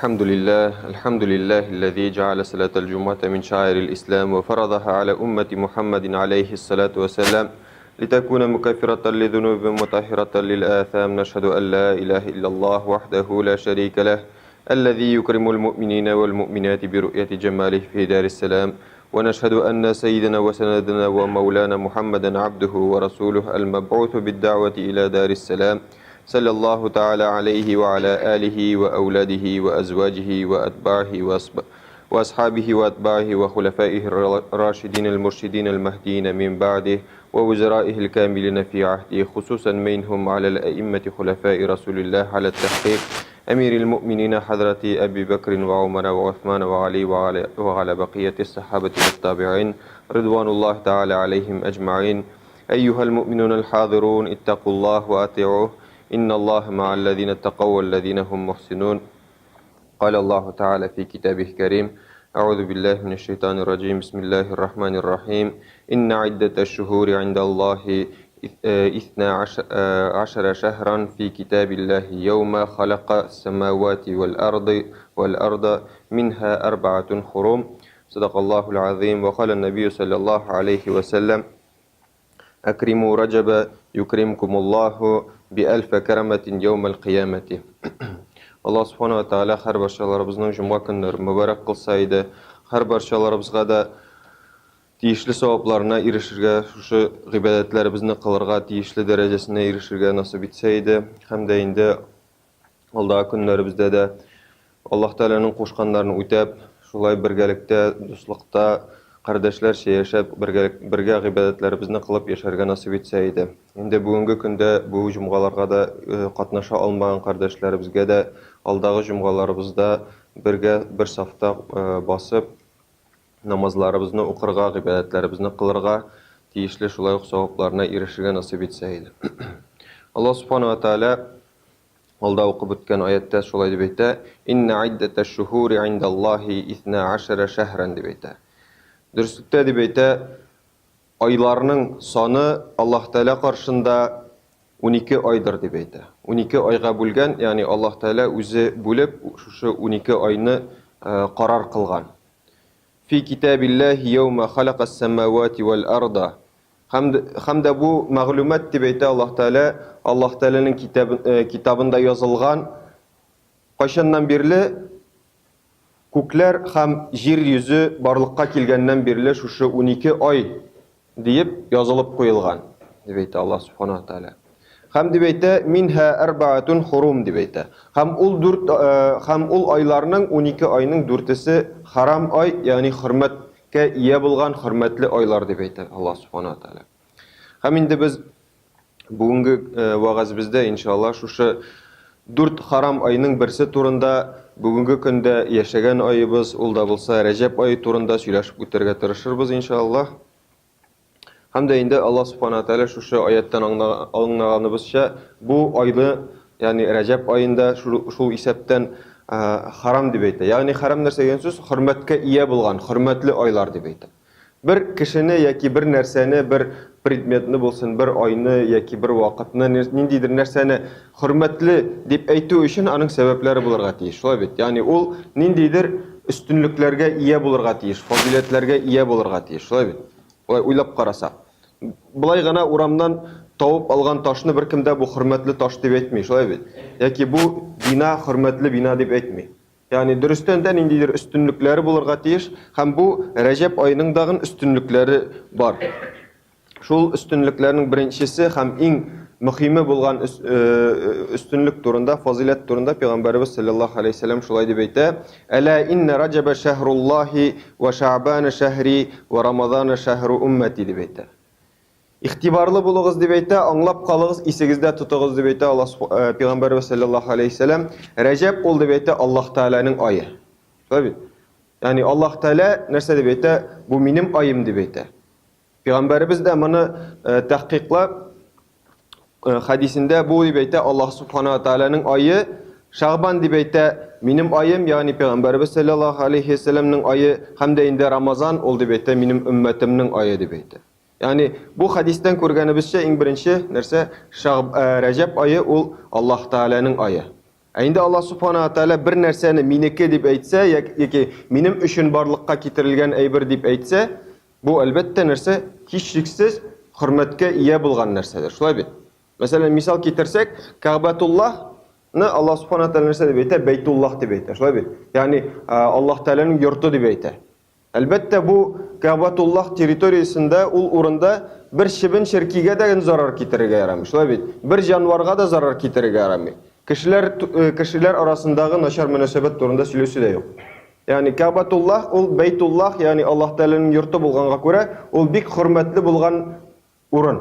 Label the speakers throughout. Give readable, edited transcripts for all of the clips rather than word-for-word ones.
Speaker 1: الحمد لله الذي جعل صلاة الجمعة من شعائر الإسلام وفرضها على أمة محمد عليه الصلاة والسلام لتكون مكفرة لذنوب مطهرة للآثام. نشهد أن لا إله إلا الله وحده لا شريك له الذي يكرم المؤمنين والمؤمنات برؤية جماله في دار السلام. ونشهد أن سيدنا وسندنا ومولانا محمدا عبده ورسوله المبعوث بالدعوة إلى دار السلام، صلى الله تعالى عليه وعلى آله وأولاده وأزواجه وأتباعه وأصحابه وأتباعه وخلفائه الراشدين المرشدين المهديين من بعده ووزرائه الكاملين في عهده، خصوصا منهم على الأئمة خلفاء رسول الله على التحقيق، أمير المؤمنين حضرة أبي بكر وعمر وعثمان وعلي وعلى بقية الصحابة والتابعين رضوان الله تعالى عليهم أجمعين. أيها المؤمنون الحاضرون، اتقوا الله وأطيعوه، إن الله مع الذين اتقوا والذين هم محسنون. قال الله تعالى في كتابه الكريم: أعوذ بالله من الشيطان الرجيم، بسم الله الرحمن الرحيم. إن عدة الشهور عند الله 12 شهرا في كتاب الله يوم خلق السماوات والأرض منها 4 حرم. صدق الله العظيم. وقال النبي صلى الله عليه وسلم: أكرموا رجب يكرمكم الله بألف كرمة يوم القيامة. Allah subhanahu wa ta'ala har barchalarımızın cuma günleri mübarek kılsaydı, har barchalarımızga da tiyişli savaplarına erişirge, şu ibadetlerimizni kılırga tiyişli derecesine erişirge nasip etseydi, hem de indi alдағы günlerimizde de Allah Teala'nın koşkanlarını ütep, şulay birgelikte, dostlukta, kardeşlerçe yaşap, birge ibadetlerimizni kılıp yaşarga nasip etseydi. Indi bugünkü günde bu cumgalarga da katnaşa almayan kardeşlerimizge de alдағы cumgalarımızda birge bir safta basıp namazlarımızını okurga, ibadetlerimizni kılırga, tiyişli şulay savaplarına erişirge nasip etseydi. Allah subhanahu wa ta'ala alda okup ötken ayette şulay deb ayta: "İnne iddete'ş-şuhuri indallahi 12 şehran" deb ayta. Dürüstlükte deb ayta, aylarının sanı Allah Teala karşında 12 aydır deb ayta. 12 ayga bölgen, yani Allah Teala özü bölüp şu 12 ayını karar kılgan. Fi kitabillahi yevme halaqas semavati vel arda. Hem de bu mağlumat deb ayta Allah Teala'nın kitabında yazılgan kaçandan birli kökler hem yer yüzü barlıkka kelgenden birli şu 12 ay deyip yazılıp koyulgan deb ayta Allah subhanahu wa ta'ala. Hem deb ayta minha 4 hurum deb ayta. Hem ul aylarının 12 ayının 4'isi haram ay, yani hürmetke iyi bulgan hürmetli aylar deb ayta Allah subhanahu wa ta'ala. Hem indi biz bugünkü vaazimizde inşallah şu 4 haram ayının birisi turunda bugünkü günde yaşagan ayımız ul da bulsa Recep ayı turunda söyleşip ötürge tırışırız inşallah. Hem de indi Allah subhanahu wa ta'ala şu ayetten anlağanımızca bu aylı, yani Recep ayında şu isepten haram deb ayta. Yani haram nerse degan söz hürmetke iyi bulgan, hürmetli aylar deb ayta. Bir kişini yoki bir narsani, bir predmetni bo'lsin, bir oyni yoki bir vaqtni, nindidir narsani hurmatli deb aytу uchun aning sabablari bo'larga tegish. Shulay bit. Ya'ni ul nindidir ustunliklarga ega bo'larga tegish, fazilatlarga ega bo'larga tegish. Shulay bit. O'ylab qarasa, bulay gana uramdan tavib algan toshni bir kimda bu hurmatli tosh deb aytmay, shulay bit. Yoki bu bina hurmatli bina deb aytmay. Yani dürüstünden indidir üstünlükleri bulurga tegish, hem bu Recep ayının dağın üstünlükleri var. Şul üstünlüklerinin birincisi hem en mühimi bulgan üstünlük turunda, fazilet turunda Peygamberimiz sallallahu aleyhi ve sellem şulay deb ayta: "Ela inne Recebe şehrullahi ve Şa'ban şehri ve Ramazan şehru ümmeti" deb ayta. İhtibarlı buluguz deb ayta, anlap kalığız, isigizde tutuguz deb ayta Allah Peygamberimiz sallallahu aleyhi ve sellem. Recep ol deb ayta Allah Teala'nın ayı. Tabii. Yani Allah Teala nerse deb ayta, bu benim ayım deb ayta. Peygamberimiz de bunu tahqiqla hadisinde bu deb ayta, Allah subhanahu wa ta'ala'nın ayı. Şaban deb ayta benim ayım, yani Peygamberimiz sallallahu aleyhi ve sellem'nin ayı. Hem de indi Ramazan ol deb ayta benim ümmetimnin ayı deb ayta. Yani bu hadisten ko'rganimizcha eng birinchi narsa Recep ayı ol Allah Teala'nın ayı. Инде Аллах Субхана Тәала бер нәрсәне минеке дип әйтсә, яки минем өчен барлыкка китерелгән әйбер дип әйтсә, бу әлбәттә нәрсә һичшиксез хөрмәткә ия булган нәрсәдер. Шулай бит. Мәсәлән, мисал китерсәк, Кәгъбәтуллахны Аллах Субхана Тәала нәрсә дип әйтә? Бәйтуллах дип әйтә. Шулай бит. Ягъни Аллах Тәаланың йорты дип әйтә. Әлбәттә бу Кәгъбәтуллах территориясендә, ул урында бер шибен ширкигә дә зарар китерергә ярамый. Шулай бит. Бер җанварга да зарар китерергә ярамый. Кешеләр арасындагы начар мөнәсәбәт турында сөйләүсе дә юк. Ягъни Кәгъбәтуллах, ул Бәйтуллах, ягъни Аллах Тәаланың йорты булганга күрә, ул бик хөрмәтле булган урын.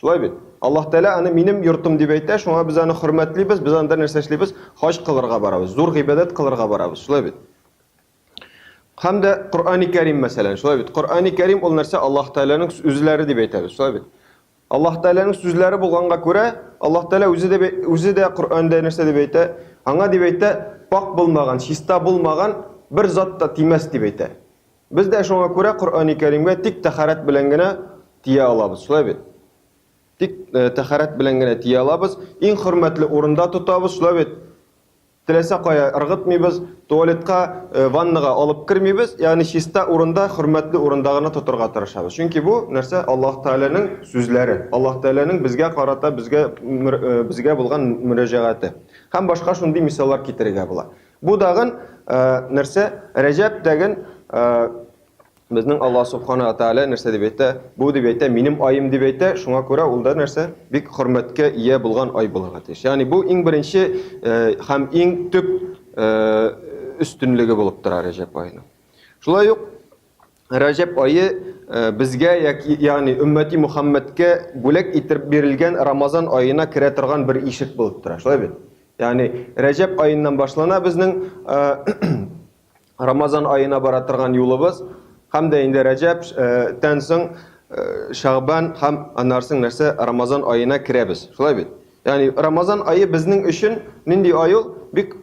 Speaker 1: Шулай бит. Аллах Тәала аны минем йортым дип әйтә, шуңа без аны хөрмәтлибез, біз анда нәрсә эшлибез? Хаҗ кылырга барабыз, зур гыйбадат кылырга барабыз. Шулай бит. Һәм дә Коръәни Кәрим мәсәлән, шулай бит. Коръәни Кәрим ул нәрсә Аллах Тәаланың сүзләре дип әйтәбез. Шулай бит. Аллах Тәаланың сүзләре булганга күрә, Аллах Тәала үзе дә Коръәндә нәрсә дип әйтә? Аңа дип әйтә, пак булмаган, чиста булмаган бер зат та тимәс дип әйтә. Без дә шуңа күрә Коръәни Кәримгә тик тәһарәт белән генә тия алабыз. Шулай бит. Тик тәһарәт белән генә тия алабыз. Иң хөрмәтле урында тотабыз. Шулай бит. Теләсә кая ыргытмыйбыз, туалетка, ваннага алып кирмибез, ягъни чиста урында, хөрмәтле урында гына тотырга тырышабыз. Чөнки бу нәрсә Аллах Тәаланың сүзләре, Аллах Тәаланың безгә карата, безгә булган мөрәҗәгате. Һәм башка шундый мисаллар китерергә була. Бу дагын нәрсә Рәҗәб дәген безнең Аллах Субхана Тәала нәрсә дип әйтә? Бу дип әйтә, минем айым дип әйтә. Шуңа күрә ул да нәрсә бик хөрмәткә ия булган ай булырга тиеш. Ягъни бу иң беренче һәм иң төп өстенлеге булып тора Рәҗәб аеның. Шулай ук Рәҗәб айы безгә, ягъни уммати Мухаммадкә бүләк итеп бирелгән Рамазан аена керә торган бер ишек булып тора. Шулай бит. Ягъни Рәҗәб аеннан башлана безнең Рамазан аена бара торган юлыбыз. Һәм дә инде Рәҗәб тән соң Шәгъбан һәм аннан соң нәрсә Рамазан аена керәбез. Шулай бит. Ягъни Рамазан айы безнең өчен нинди ай ул? Бик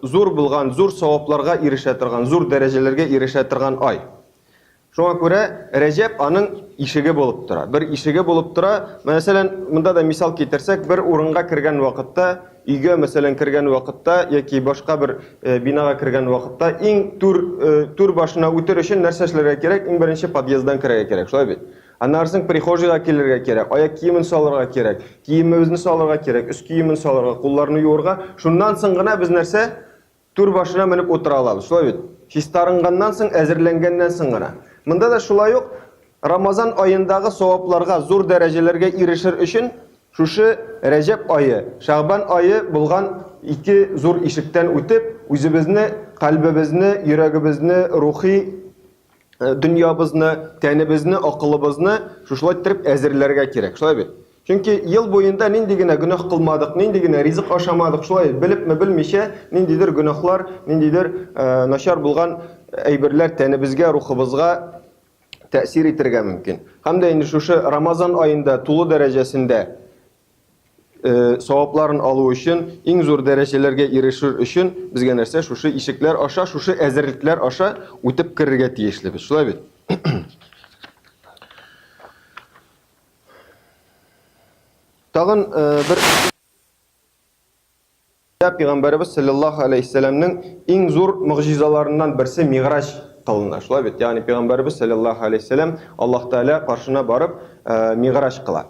Speaker 1: зур булган, зур савапларга ирешә торган, зур дәрәҗәләргә ирешә торган ай. Шуңа күрә Рәҗәб аның ишеге булып тора. Бер ишеге булып тора. Мәсәлән, монда да мисал китерсәк, бер урынга кергән вакытта, өйгә мәсәлән кергән вакытта яки башка бер бинага кергән вакытта иң тур башына үтер өчен нәрсә эшләргә кирәк? Иң беренче подъезддан кирәргә кирәк. Шулай бит. Аннан соң прихожийга килергә кирәк, аяк киемен салырга кирәк, киемебезне салырга кирәк, үз киемен салырга, кулларны юырга. Шуннан соң гына без нәрсә тур башына менеп утыра алабыз. Шулай бит. Чистарынганнан соң, әзерләнгәннән соң гына. Монда да шулай ук Рамазан аендагы савапларга, зур дәрәҗәләргә ирешер өчен шушы Рәҗәб айы, Шәгъбан айы булган ике зур ишектән үтеп, үзебезне, калбыбызны, йөрәгебезне, рухи дөньябызны, тәнебезне, акылыбызны шушлай итеп әзерләргә кирәк. Шулай бит. Чөнки ел буенда нинди генә гөнаһ кылмадык, нинди генә ризык ашамадык, шулай белепме белмичә, ниндидер гөнаһлар, ниндидер начар булган әйберләр тәнебезгә, рухыбызга тәэсир итәргә мөмкин. Һәм дә инде шушы Рамазан аенда тулы дәрәҗәсендә савапларын алу өчен, иң зур дәрәҗәләргә ирешер өчен безгә нәрсә шушы ишекләр аша, шушы әзерлекләр аша үтеп кирергә тиешлебез. Шулай бит. Тагын бер Пәйгамбәрбез саллаллаһу алейхи вәсәлләмнең иң зур мөгъҗизаларыннан берсе Миграҗ кылына. Шулай бит. Ягъни Пәйгамбәрбез саллаллаһу алейхи вәсәлләм Аллаһ Тәала каршына барып Миграҗ кыла.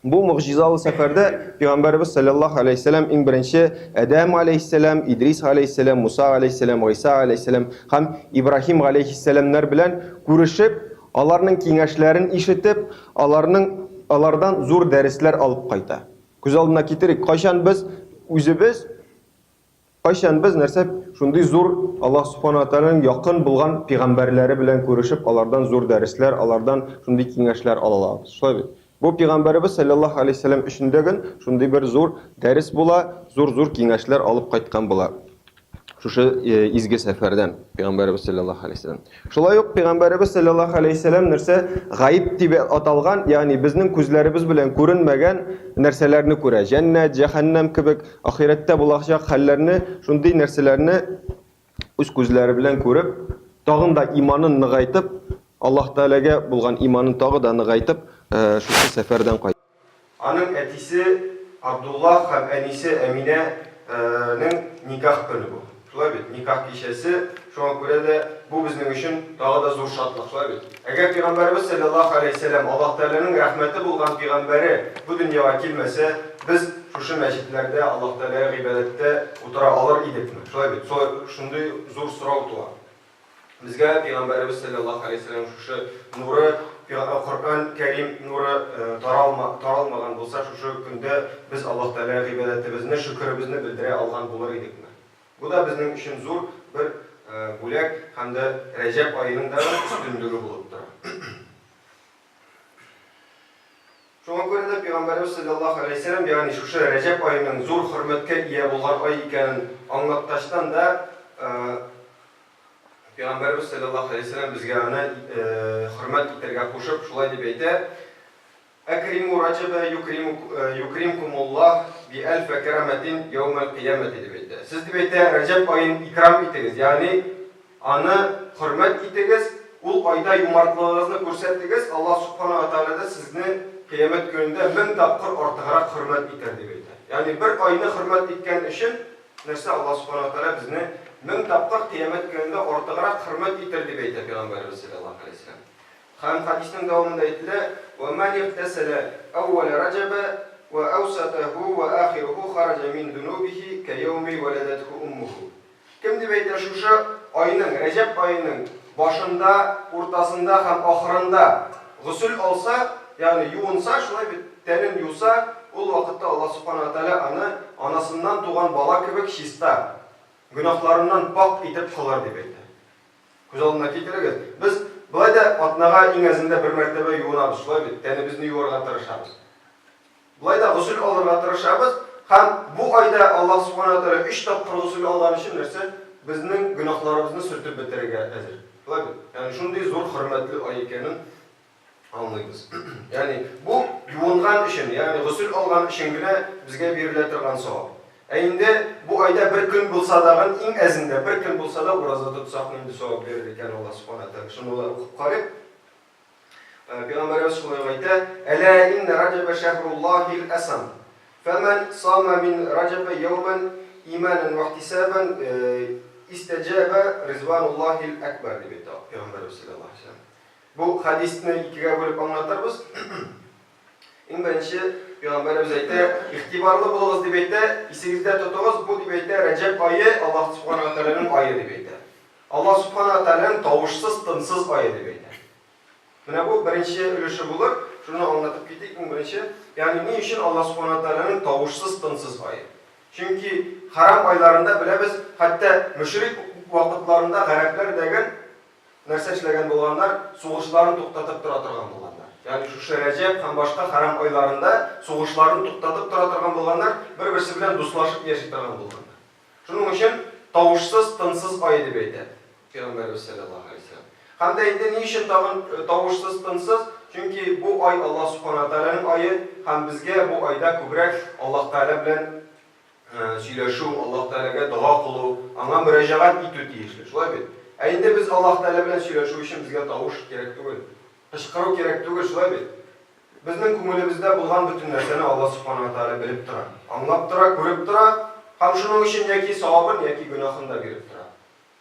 Speaker 1: Бу мөгъҗизалы сәфәрдә Пәйгамбәрбез саллаллаһу алейхи вәсәлләм иң беренче Адам алейхиссалам, Идрис алейхиссалам, Муса алейхиссалам, Гыйса алейхиссалам һәм Ибраһим алейхиссаламнар белән күрешеп, аларның киңәшләрен ишетеп, алардан зур дәресләр алып кайта. Күз алдына китерик, кайчан без нәрсә шундый зур Аллаһ Субхана Тәаланың якын булган пәйгамбәрләре белән күрешеп, алардан зур дәресләр, алардан шундый киңәшләр алабыз. Шулай бит. Бу Пәйгамбәрбез саллаллаһу алейхи вәсәлләм өчендәген шундый бер зур дәрес була, зур киңәшләр алып кайткан була. Шушы изге сәфәрдән Пәйгамбәрбез саллаллаһу алейхи вәсәлләм. Шулай ук Пәйгамбәрбез саллаллаһу алейхи вәсәлләм нәрсә гаиб дип аталган, ягъни безнең күзләребез белән күренмәгән нәрсәләрне күрә. Җәннәт, җәһәннәм кебек ахирәттә булачак хәлләрне, шундый нәрсәләрне үз күзләре белән күреп, тагын да иманын ныгайтып, Аллаһ Тәаләгә булган иманын тагы да ныгайтып, шушы сәфәрдән кайтты. Аның әтисе Абдулла һәм әнисе Әминә nikah günü bu. Şulay bit, nikah kişisi. Şuna göre de bu bizim için daha da zor şartlık. Şulay bit. Eğer Peygamberimiz sallallahu aleyhi ve sellem Allah Teala'nın rahmeti bulgan peygamberi bu dünyaya kilmese biz şu meşitlerde Allah Teala'ya ibadette otura alır idik mi? Şulay bit. Şunday zor sırav tuğa. Bizge Peygamberimiz sallallahu aleyhi ve sellem şu nuru Kur'an-ı Kerim nuru taralmagan bolsa şu günde biz Allah Teala'ya ibadetimizni, şükrimizni bildire algan bolar idik mi? Bu da bizim için zor bir bulak hem de Recep ayının da üstünlüğü bulup durur. Şuna göre de Peygamberimiz sallallahu aleyhi ve sellem yani şu Recep ayının zor hürmetke iyi bolgan ay eken anlatıştan da Peygamberimiz sallallahu aleyhi ve sellem bizge hürmet iterge koşup şulay dep aytdi. Ekrimu Recep'e yukrimkumullah bi elfe kerametin yevmel kıyameti dep aytdi. Siz dep aytdi Recep ayın ikram itiniz. Yani anı hürmet itiniz. Ul ayda yumartlığınızı görsetdiniz. Allah subhanahu wa ta'ala da sizni kıyamet gününde 1000 tapkır ortağırak hürmet iter dep aytdi. Yani bir ayını hürmet etken için nerse Allah subhanahu wa ta'ala bizni 1000 tapkır kıyamet gününde ortağırak hürmet iter dep aytdi Peygamberimiz sallallahu aleyhi ve sellem. Hem hadisinin devamında aytıldı: وَمَنْ يَغْتَسَلَ أَوَّلَ رَجَبَ وَأَوْسَطَهُ وَآخِرَهُ خَرَجَ مِنْ ذُنُوبِهِ كَيَوْمِ وَلَدَتْهُ أُمُّهُ. Kim dep aytdı şu ayının, Recep ayının başında, ortasında hem ahırında gusül olsa, yani yuunsa, şuna bir tenin yusa, o vakitte Allah subhanahu wa ta'ala anasından doğan bala kebek şista, günahlarından pak itip kılar dep aytdı. Göz aldına keltiririz. Biz böyle de atnağa en azında bir mertebe yuunabız, şulay bit, teni bizni yuvarga tırışabız. Böyle de gusül alırga tırışabız. Hem bu ayda Allah subhanahu wa ta'ala 3 tapkır gusül algan için nerse bizning günahlarımızı sürtüp bitirge hazır. Şulay bit. Yani şunday zor hürmetli ay ekenin anlayız. Yani bu yuungan işin, yani gusül algan işin bile bizge beriletirgan savab. Endi bu ayda bir gün bulsa da en azında bir gün bulsa da urazat tutsak indi savab verir eken Allah subhanahu wa ta'ala. Şunu okuyup qarayıp Peygamberimiz şunday aytdı: "Ela inne Recebe şehrullahil asam. Femen sama min Recebe yevmen imanen ve ihtisaben istecabe rizvanullahil ekber" dep aytdı Peygamberimiz sallallahu aleyhi ve sellem. Bu hadisini ikiye bölüp anlatırız. En birinci Peygamberimiz aytdı, ihtibarlı bulunuz dep aytdı, isinizde tutunuz, bu dep aytdı Recep ayı Allah subhanahu wa ta'ala'nın ayı dep aytdı. Allah subhanahu wa ta'ala'nın tavuşsuz, tınssız ayı dep aytdı. Buna bu birinci ülüşü bulur. Şunu anlatıp gittik mi birinci? Yani ne için Allah subhanahu wa ta'ala'nın tavuşsuz, tınssız ayı? Çünkü haram aylarında bile biz hatta müşrik vakitlarında garipler degen nerse işlegen bolanlar soğuşlarını to'xtatıp tura turgan bolanlar. Yani şu Recep hem başka haram aylarında soğuşlarını to'xtatıp tura turgan bolanlar bir-birisi bilen dostlaşıp yaşayıp turgan bolanlar. Şunun için tavuşsuz, tınssız ay dep aytdı Peygamberimiz sallallahu aleyhi ve sellem. Hem de endi ne için tavuşsuz, tınssız? Çünkü bu ay Allah subhanahu wa ta'ala'nın ayı, hem bizge bu ayda kübrek Allah Teala bilen söyleşu, Allah Teala'ga dua kılı, ana müracaat etü tiyişli. Şulay bit. Endi biz Allah Teala bilen söyleşu için bizge tavuş gerek değil. Kışkırık gerek değil, şulay bit. Bizning ko'nglimizda bulgan bütün narsani Allah subhanahu wa ta'ala bilib turadi. Anlab turadi, ko'rib turadi. Ham shuning uchun yoki savobin yoki gunohini da berib turadi.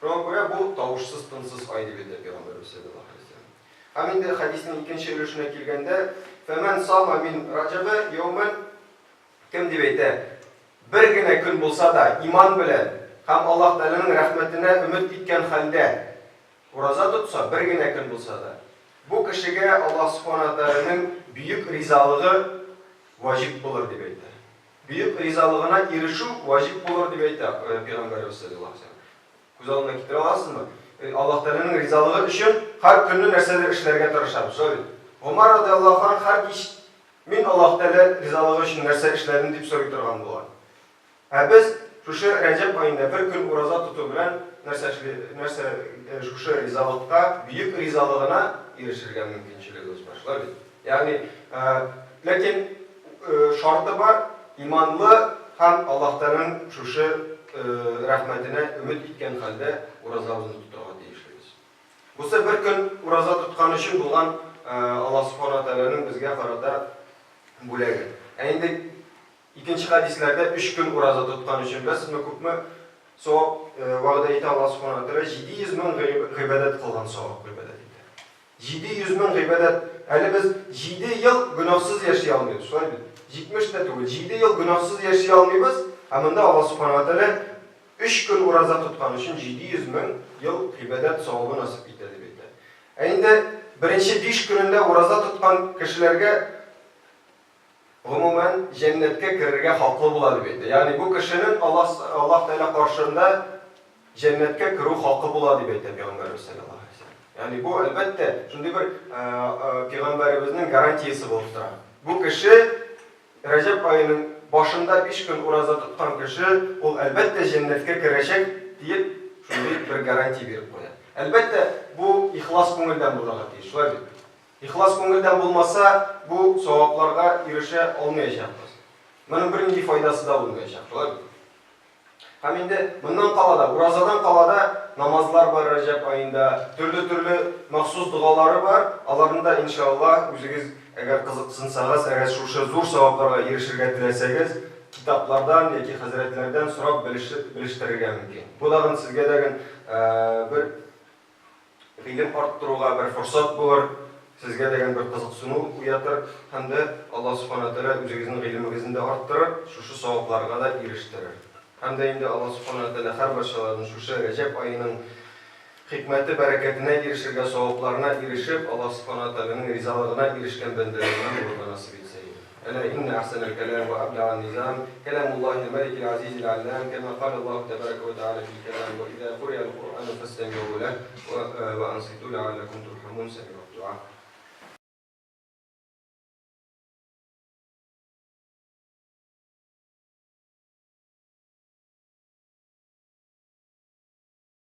Speaker 1: Shunga ko'ra bu tavushsiz, tinsiz oy deb aytadi Peygamberimiz sallallohu alayhi vasallam. Ham endi hadisning ikkinchi ulushuna kelganda, "Faman sama min Rajaba yawman" kim deb aytadi? Birgina kun bo'lsa da iymon bilan ham Alloh taolaning rahmatini umid etgan holda roza tutsa, birgina kun bo'lsa da bu kishiga Alloh subhanahu wa taolaning buyuk rizolig'i vojib bo'lar deb aytdi. Buyuk rizolig'ina erishuv vojib bo'lar deb aytdi Peygamberimiz sallallohu alayhi vasallam. Ko'z oldingga keltira olasizmi? Alloh taolaning rizolig'i uchun har kunni narsalar ishlarga tirishamiz. Umar radhiyallohu anhu har ish men Alloh taolo rizolig'i uchun narsa ishladim deb so'rab turgan bo'lgan. Biz şu Recep ayında bir gün roza tutup bilen nerse şu rizalıkta büyük rizalığına erişirgen mümkünçülüğümüz var. Yani lakin şartı var, imanlı hem Allah'tanın şu rahmetine ümit etken halde rozamızı tuttuğa deyişliyiz. Bu sefer bir gün roza tutkan için bulan Allah subhanahu wa ta'ala'nın bizge karada bulayı. Yani ikinci hadislerde 3 gün uraza tutkan için besme küpmü so vağda ite Allah subhanahu teala 700 bin gıybedet kılgan soğuk gıybedet ite. 700 bin gıybedet. Yani biz 7 yıl günahsız yaşayalmıyoruz. 70 de değil. 7 yıl günahsız yaşayalmıyoruz. Ama da Allah subhanahu teala 3 gün uraza tutkan için 700 bin yıl gıybedet soğuğu nasip ite. Eğinde birinci 5 gününde uraza tutkan kişilerge umumen cennetke kirerge haklı buladı beydi. Yani bu kişinin Allah Teala karşısında cennetke kiru hakkı buladı beydi Peygamberimiz sallallahu aleyhi ve sellem. Yani bu elbette şimdi bir Peygamberimizin garantiyesi boluptur. Bu kişi Recep ayının başında 5 gün uraza tutkan kişi o elbette cennetke girecek deyip şimdi bir garanti verip koyar. Elbette bu ihlas көңілден bulacak değil. Şöyle bir. İhlas көңілден bulmasa bu sevaplarga erişe olmayacakız. Bunun birinci faydası da olmayacak. Şöyle bir. Hem şimdi bundan kalada, urazadan kalada namazlar var Recep ayında, türlü mahsus duaları var. Alarında inşallah özünüz eğer kızıksınsanız, eğer şu zor sevaplarga erişirge dileseniz, kitaplardan ya ki hazretlerden sorap biliştirirge mümkün. Bu da sizge de bir ilim arttırığa bir fırsat bulur, sizge degen bir kızıksını uyatır, hem de Allah subhanahu teala özünüzün iliminizi de arttırır, şu sevaplarga da eriştirir. Hem de indi Allah subhanahu teala her başalarının şu Recep ayının hikmeti, bereketine erişirge, sevaplarına erişip Allah subhanahu teala'nın rizalığına erişken bendelerinden burada nasip etseydi. Ela inne ahsenel kelam ve abla'a nizam kelamullahil melikil azizil allam kema kalallahu tebareke ve teala fil kelam ve idâ kuriyel Kur'anu festemi'u leh ve ansitu leallekum turhamun semi'u du'a.